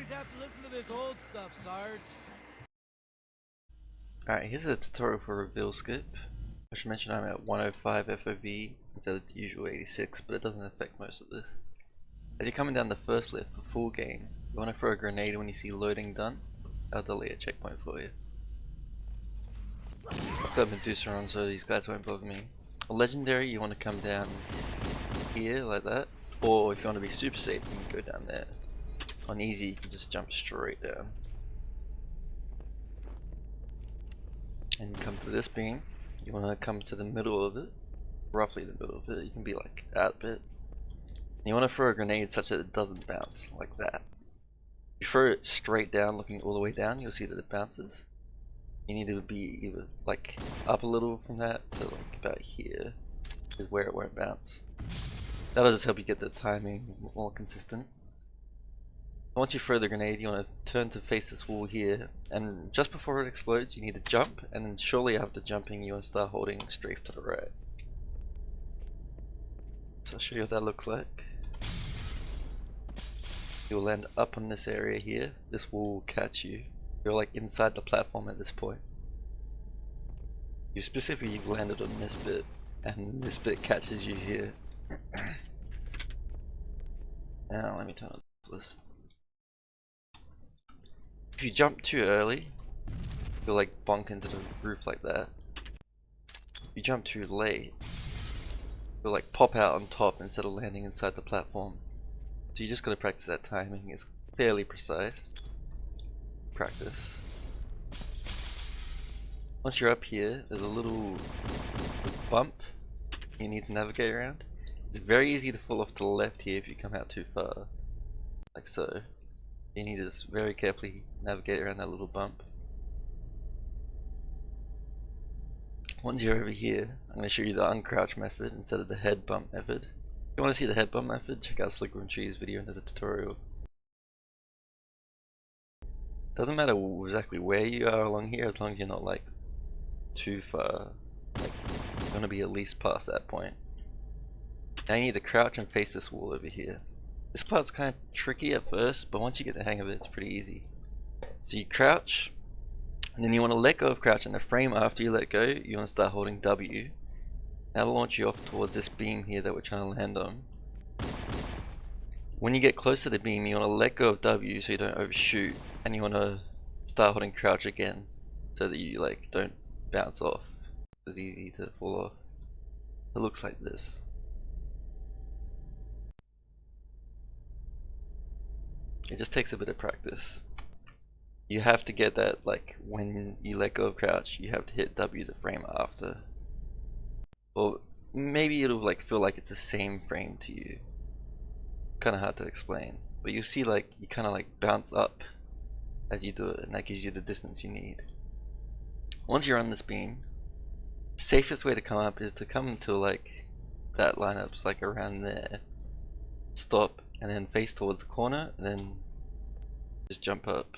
have to listen to this old stuff, Sarge. Alright, here's a tutorial for reveal skip. I should mention I'm at 105 FOV instead of the usual 86, but it doesn't affect most of this. As you're coming down the first lift for full game, you want to throw a grenade when you see loading done. I'll delete a checkpoint for you. I've got Medusa on so these guys won't bother me. A legendary, you want to come down here like that, or if you want to be super safe you can go down there. On easy you can just jump straight down. And come to this beam, you want to come to the middle of it, roughly the middle of it, you can be like out a bit. You want to throw a grenade such that it doesn't bounce, like that. If you throw it straight down looking all the way down, you'll see that it bounces. You need to be either like up a little from that to like about here is where it won't bounce. That'll just help you get the timing more consistent. Once you throw the grenade, you want to turn to face this wall here, and just before it explodes you need to jump, and then shortly after jumping you want to start holding strafe to the right. So I'll show you what that looks like. You'll land up on this area here. This will catch you. You're like inside the platform at this point. You specifically landed on this bit, and this bit catches you here. Now let me turn on this. If you jump too early, you'll like bonk into the roof like that. If you jump too late, you'll like pop out on top instead of landing inside the platform. So you just gotta practice that timing. It's fairly precise. Practice. Once you're up here, there's a little bump you need to navigate around. It's very easy to fall off to the left here if you come out too far, like so. You need to just very carefully navigate around that little bump. Once you're over here, I'm going to show you the uncrouch method instead of the head bump method. If you want to see the head bump method, check out Slickroomtree's video into the tutorial. Doesn't matter exactly where you are along here as long as you're not like too far. Like you're going to be at least past that point. Now you need to crouch and face this wall over here. This part's kind of tricky at first, but once you get the hang of it, it's pretty easy. So you crouch, and then you want to let go of crouch, and the frame after you let go, you want to start holding W. That'll launch you off towards this beam here that we're trying to land on. When you get close to the beam, you want to let go of W so you don't overshoot, and you want to start holding crouch again, so that you like don't bounce off. It's easy to fall off. It looks like this. It just takes a bit of practice. You have to get that, like, when you let go of crouch, you have to hit W the frame after. Or maybe it'll like feel like it's the same frame to you. Kinda hard to explain. But you see like, you kinda like bounce up as you do it, and that gives you the distance you need. Once you're on this beam, the safest way to come up is to come to like that lineup's like around there. Stop. And then face towards the corner, and then just jump up.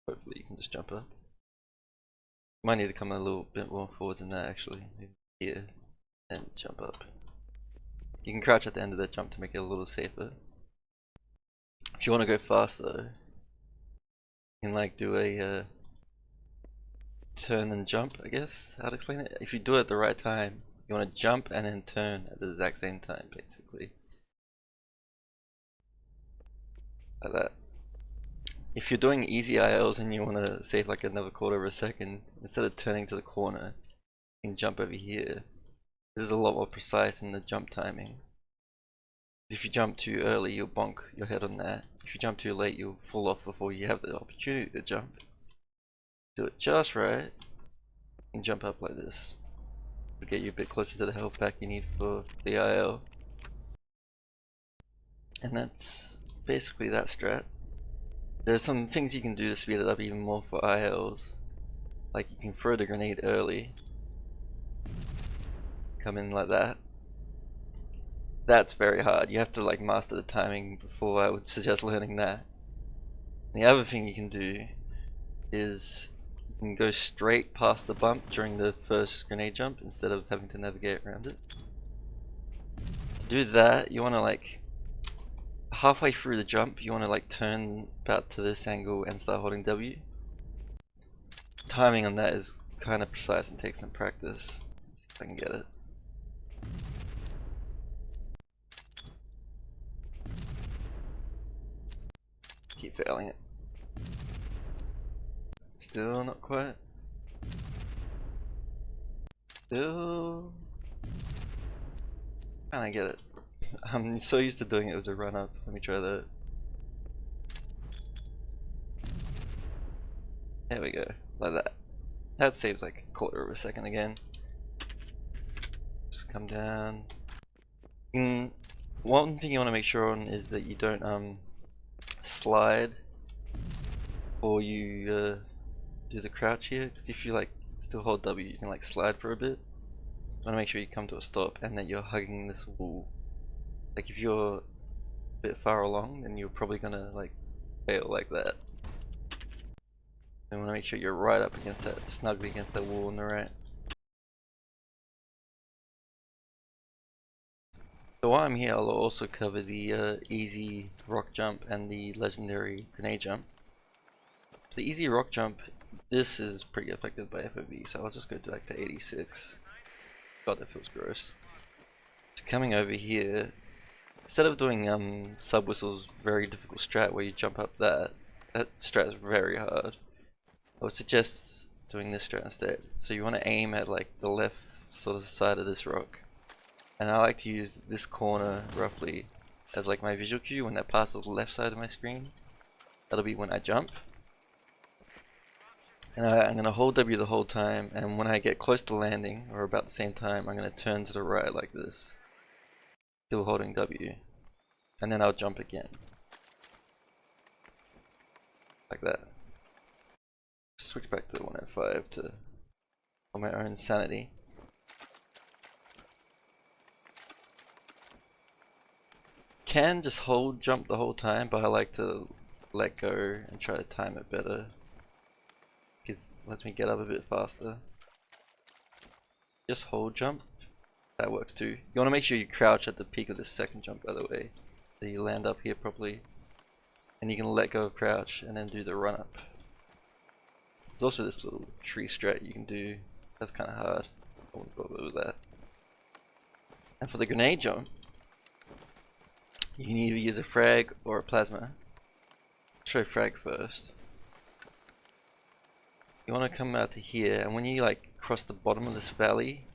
Hopefully you can just jump up. You might need to come a little bit more forward than that actually. Maybe here, and jump up. You can crouch at the end of that jump to make it a little safer. If you want to go faster, you can like do a turn and jump, I guess, how to explain it. If you do it at the right time, you want to jump and then turn at the exact same time basically. Like that. If you're doing easy ILs and you want to save like another quarter of a second, instead of turning to the corner, you can jump over here. This is a lot more precise in the jump timing. If you jump too early, you'll bonk your head on that. If you jump too late, you'll fall off before you have the opportunity to jump. Do it just right, and jump up like this. It'll get you a bit closer to the health pack you need for the IL. And that's basically that strat. There's some things you can do to speed it up even more for ILs. Like you can throw the grenade early. Come in like that. That's very hard. You have to like master the timing before I would suggest learning that. And the other thing you can do is you can go straight past the bump during the first grenade jump instead of having to navigate around it. To do that, you want to like halfway through the jump, you want to like turn about to this angle and start holding W. Timing on that is kind of precise and takes some practice. Let's see if I can get it. Keep failing it. Still not quite. Still kinda get it. I'm so used to doing it with the run up. Let me try that. There we go. Like that. That saves like a quarter of a second again. Just come down. One thing you want to make sure on is that you don't slide or you do the crouch here, because if you like still hold W you can like slide for a bit. You want to make sure you come to a stop and that you're hugging this wall. Like if you're a bit far along then you're probably gonna like fail like that. You want to make sure you're right up against that, snugly against that wall on the right. So while I'm here I'll also cover the easy rock jump and the legendary grenade jump. For the easy rock jump, this is pretty affected by FOV, so I'll just go back to 86. God, that feels gross. So coming over here, instead of doing sub whistles, very difficult strat where you jump up that strat is very hard. I would suggest doing this strat instead. So you want to aim at like the left sort of side of this rock, and I like to use this corner roughly as like my visual cue. When that passes the left side of my screen, that'll be when I jump. And I'm going to hold W the whole time, and when I get close to landing, or about the same time, I'm going to turn to the right like this, still holding W, and then I'll jump again, like that. Switch back to 105 to for my own sanity. Can just hold jump the whole time, but I like to let go and try to time it better. It lets me get up a bit faster. Just hold jump, that works too. You want to make sure you crouch at the peak of this second jump, by the way, so you land up here properly, and you can let go of crouch and then do the run up. There's also this little tree strat you can do. That's kind of hard. I won't bother with that. And for the grenade jump, you can either use a frag or a plasma. I'll show frag first. You want to come out to here, and when you like cross the bottom of this valley,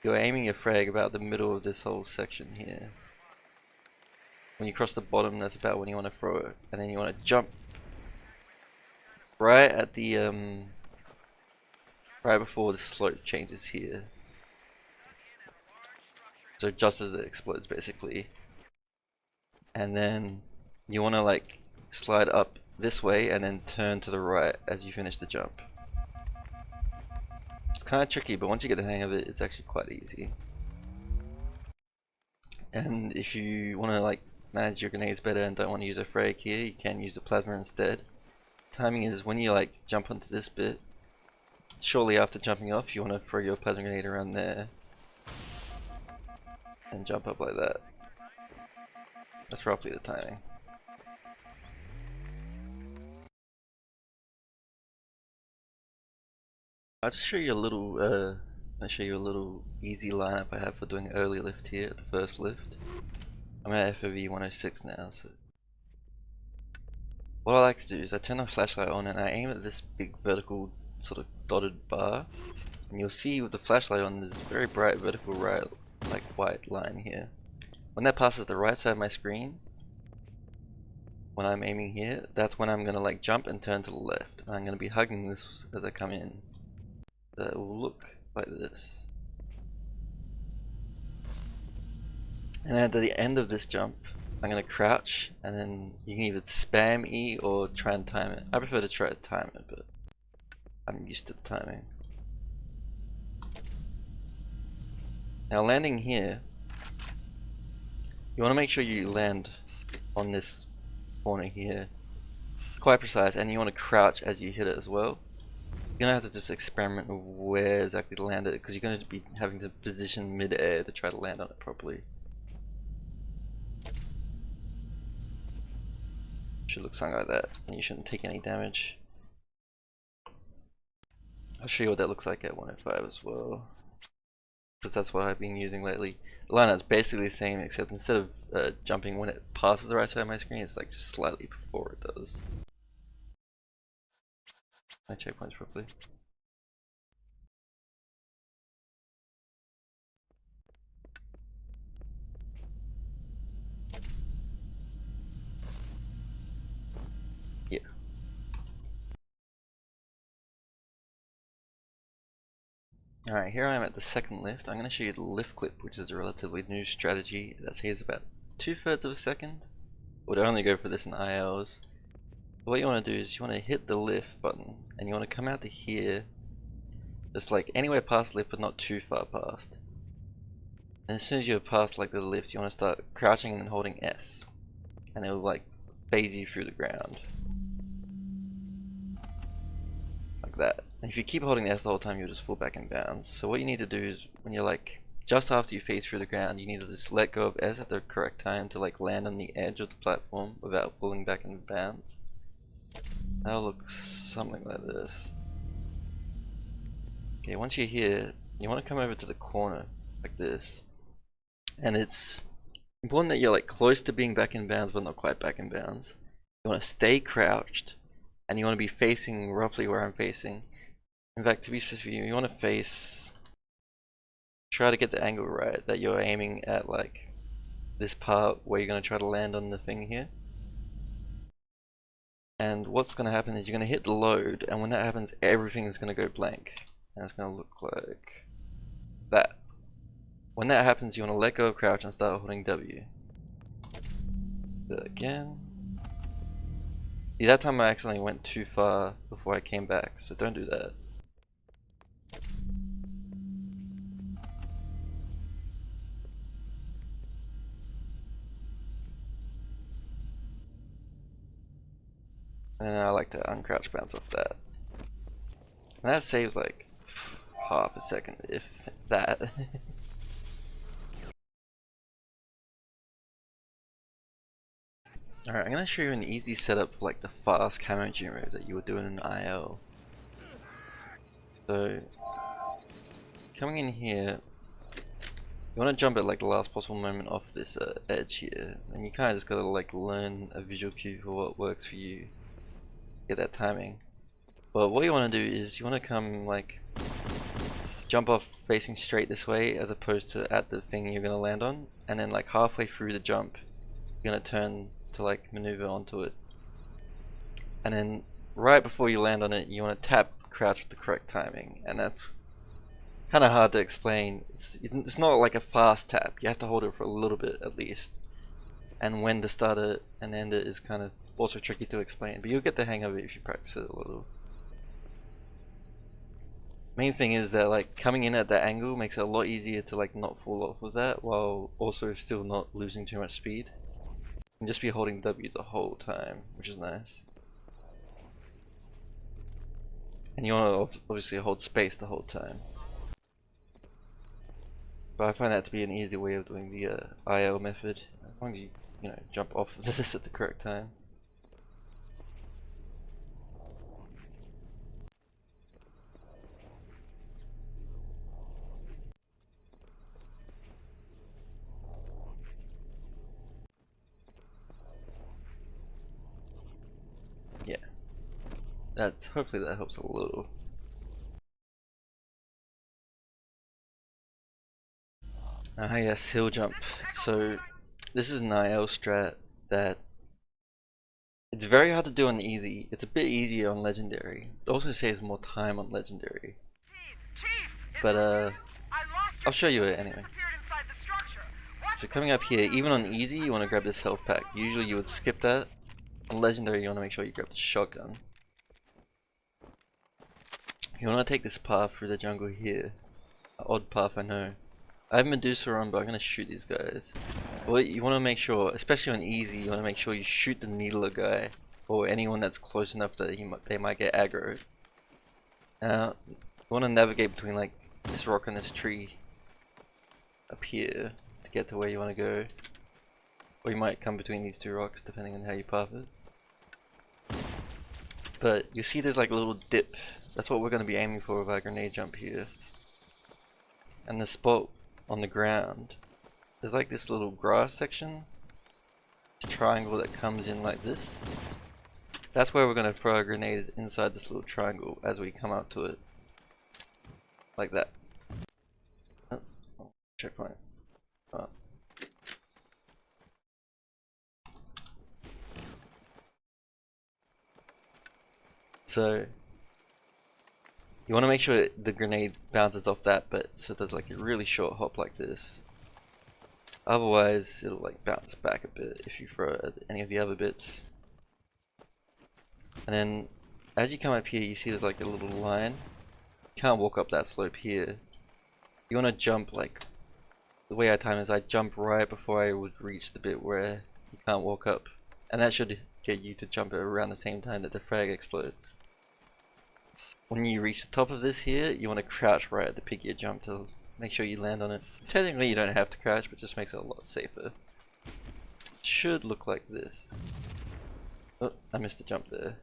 you're aiming your frag about the middle of this whole section here. When you cross the bottom, that's about when you want to throw it, and then you want to jump right at the right before the slope changes here. So just as it explodes, basically. And then you want to like slide up this way and then turn to the right as you finish the jump. It's kind of tricky, but once you get the hang of it, it's actually quite easy. And if you want to like manage your grenades better and don't want to use a frag here, you can use a plasma instead. Timing is when you like jump onto this bit, shortly after jumping off, you want to throw your plasma grenade around there and jump up like that. That's roughly the timing. I'll just show you a little easy lineup I have for doing early lift here at the first lift. I'm at FOV 106 now, so what I like to do is I turn the flashlight on and I aim at this big vertical sort of dotted bar, and you'll see with the flashlight on there's this very bright vertical right, like white line here. When that passes the right side of my screen, when I'm aiming here, that's when I'm gonna like jump and turn to the left, and I'm gonna be hugging this as I come in. That will look like this. And at the end of this jump, I'm gonna crouch, and then you can either spam E or try and time it. I prefer to try to time it, but I'm used to the timing. Now landing here, you want to make sure you land on this corner here. It's quite precise, and you want to crouch as you hit it as well. You're gonna have to just experiment with where exactly to land it, because you're going to be having to position mid-air to try to land on it properly. Should look something like that, and you shouldn't take any damage. I'll show you what that looks like at 105 as well, because that's what I've been using lately. The lineup's basically the same, except instead of jumping when it passes the right side of my screen, it's like just slightly before it does. My checkpoints properly. Yeah. Alright, here I am at the second lift. I'm going to show you the Liftclip, which is a relatively new strategy that saves about 2/3 of a second. Would only go for this in ILs. What you want to do is you want to hit the lift button, and you want to come out to here, just like anywhere past the lift but not too far past. And as soon as you're past like the lift, you want to start crouching and holding S, and it will like phase you through the ground. Like that. And if you keep holding S the whole time, you'll just fall back in bounds. So what you need to do is, when you're like just after you phase through the ground, you need to just let go of S at the correct time to like land on the edge of the platform without falling back in bounds. That'll look something like this. Okay, once you're here, you want to come over to the corner like this, and it's important that you're like close to being back in bounds but not quite back in bounds. You want to stay crouched, and you want to be facing roughly where I'm facing. In fact, to be specific, you want to face, try to get the angle right, that you're aiming at like this part where you're going to try to land on the thing here. And what's going to happen is you're going to hit the load, and when that happens, everything is going to go blank, and it's going to look like that. When that happens, you want to let go of crouch and start holding W. Do that again. See, that time I accidentally went too far before I came back, so don't do that. And then I like to uncrouch bounce off that. And that saves like half a second, if that. Alright, I'm gonna show you an easy setup for like the fast Camojumo that you would do in an IL. So, coming in here, you want to jump at like the last possible moment off this edge here, and you kind of just gotta like learn a visual cue for what works for you. Get that timing. But what you want to do is you want to come like jump off facing straight this way as opposed to at the thing you're gonna land on, and then like halfway through the jump, you're gonna turn to like maneuver onto it, and then right before you land on it, you want to tap crouch with the correct timing, and that's kind of hard to explain. It's not like a fast tap. You have to hold it for a little bit at least, and when to start it and end it is kind of also tricky to explain, but you'll get the hang of it if you practice it a little. Main thing is that like coming in at that angle makes it a lot easier to like not fall off of that while also still not losing too much speed. And just be holding W the whole time, which is nice. And you want to obviously hold space the whole time. But I find that to be an easy way of doing the IL method, as long as you jump off of this at the correct time. Yeah, hopefully that helps a little. Yes, Hilljump. So this is an IL strat that it's very hard to do on easy. It's a bit easier on legendary. It also saves more time on legendary. But I'll show you it anyway. So coming up here, even on easy, you want to grab this health pack. Usually you would skip that. On legendary, you want to make sure you grab the shotgun. You want to take this path through the jungle here. An odd path, I know. I have Medusa on, but I'm going to shoot these guys. Well, you want to make sure, especially on easy, you want to make sure you shoot the needler guy, or anyone that's close enough that they might get aggroed. Now, you want to navigate between like this rock and this tree up here to get to where you want to go. Or you might come between these two rocks depending on how you path it. But you see there's like a little dip. That's what we're going to be aiming for with our grenade jump here. And the spot on the ground, there's like this little grass section. This triangle that comes in like this. That's where we're going to throw our grenades, inside this little triangle as we come up to it. Like that. Oh, checkpoint. Oh. So you want to make sure the grenade bounces off that, but so there's like a really short hop like this. Otherwise it'll like bounce back a bit if you throw it at any of the other bits. And then as you come up here, you see there's like a little line. You can't walk up that slope here. You want to jump, like the way I time is I jump right before I would reach the bit where you can't walk up, and that should get you to jump around the same time that the frag explodes. When you reach the top of this here, you want to crouch right at the peak of your jump to make sure you land on it. Technically you don't have to crouch, but it just makes it a lot safer. It should look like this. Oh, I missed a jump there.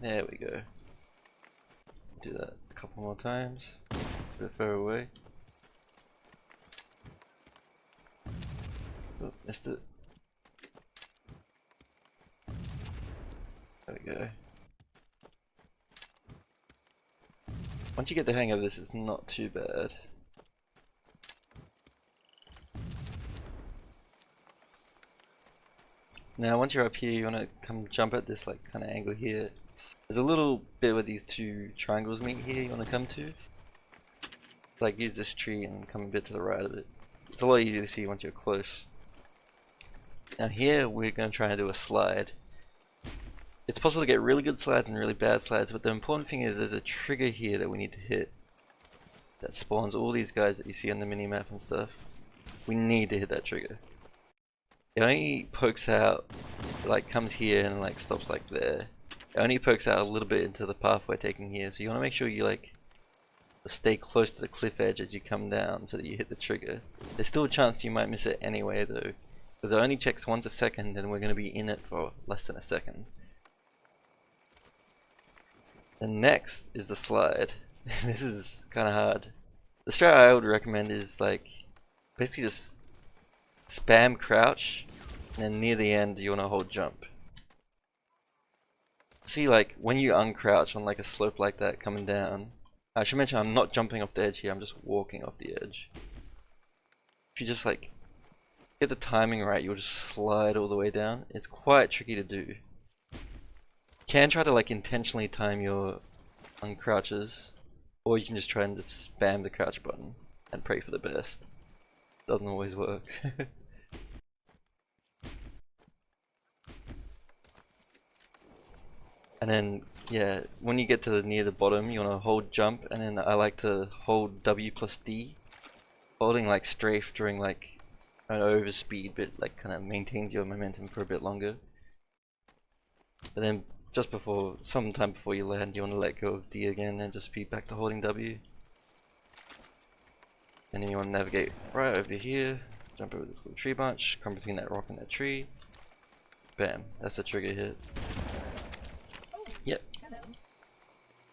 There we go. Do that a couple more times. A bit further away. Oh, missed it. There we go. Once you get the hang of this, it's not too bad. Now once you're up here, you want to come jump at this like kind of angle here. There's a little bit where these two triangles meet here you want to come to. Like use this tree and come a bit to the right of it. It's a lot easier to see once you're close. Now here we're going to try and do a slide. It's possible to get really good slides and really bad slides, but the important thing is there's a trigger here that we need to hit that spawns all these guys that you see on the mini-map and stuff. We need to hit that trigger. It only pokes out, like comes here and like stops like there. It only pokes out a little bit into the path we're taking here, so you want to make sure you like stay close to the cliff edge as you come down so that you hit the trigger. There's still a chance you might miss it anyway though, because it only checks once a second and we're going to be in it for less than a second. And next is the slide. This is kind of hard. The strat I would recommend is like basically just spam crouch, and then near the end you want to hold jump. See, like when you uncrouch on like a slope like that coming down, I should mention I'm not jumping off the edge here, I'm just walking off the edge. If you just like get the timing right, you'll just slide all the way down. It's quite tricky to do. You can try to like intentionally time your uncrouches, or you can just try and just spam the crouch button and pray for the best. Doesn't always work. And then yeah, when you get to near the bottom you want to hold jump, and then I like to hold W plus D. Holding like strafe during like an overspeed bit like kind of maintains your momentum for a bit longer. But then just before, sometime before you land, you want to let go of D again and just be back to holding W. And then you want to navigate right over here, jump over this little tree branch, come between that rock and that tree. Bam, that's the trigger hit.